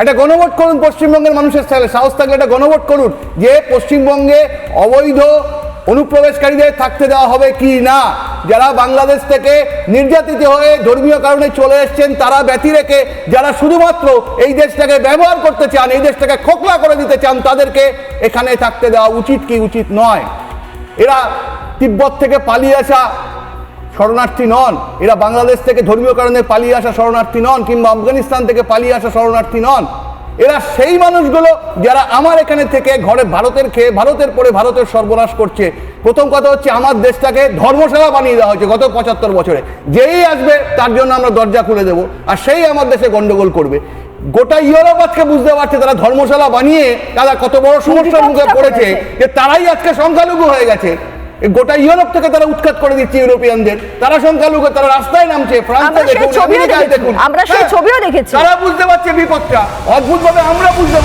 একটা গণভোট করুন পশ্চিমবঙ্গের মানুষের সাহস থাকলে একটা গণভোট করুন যে পশ্চিমবঙ্গে অবৈধ অনুপ্রবেশকারীদের থাকতে দেওয়া হবে কি না। যারা বাংলাদেশ থেকে নির্যাতিত হয়ে ধর্মীয় কারণে চলে এসছেন তারা ব্যতি রেখে যারা শুধুমাত্র এই দেশটাকে ব্যবহার করতে চান, এই দেশটাকে খোকলা করে দিতে চান, তাদেরকে এখানে থাকতে দেওয়া উচিত কি উচিত নয়। এরা তিব্বত থেকে পালিয়ে আসা শরণার্থী নন, এরা বাংলাদেশ থেকে ধর্মীয় কারণে পালিয়ে আসা শরণার্থী নন, কিংবা আফগানিস্তান থেকে পালিয়ে আসা শরণার্থী নন। এরা সেই মানুষগুলো যারা আমার এখানে থেকে ঘরে ভারতের খেয়ে ভারতের পরে ভারতের সর্বনাশ করছে। প্রথম কথা হচ্ছে আমার দেশটাকে ধর্মশালা বানিয়ে দেওয়া হয়েছে গত 75 বছরে। যেই আসবে তার জন্য আমরা দরজা খুলে দেবো, আর সেই আমার দেশে গন্ডগোল করবে। গোটা ইউরোপ আজকে বুঝতে পারছে তারা ধর্মশালা বানিয়ে তারা কত বড় সমস্যার মুখে পড়েছে, যে তারাই আজকে সংখ্যালঘু হয়ে গেছে। গোটা ইউরোপ থেকে তারা উৎখাত করে দিচ্ছে ইউরোপিয়ানদের, তারা সংখ্যালঘু, তারা রাস্তায় নামছে। ফ্রান্সে দেখুন, আমেরিকায় দেখুন, আমরা সেই ছবিও দেখেছি। তারা বুঝতে পারছে বিপদটা, অদ্ভুতভাবে আমরা বুঝতে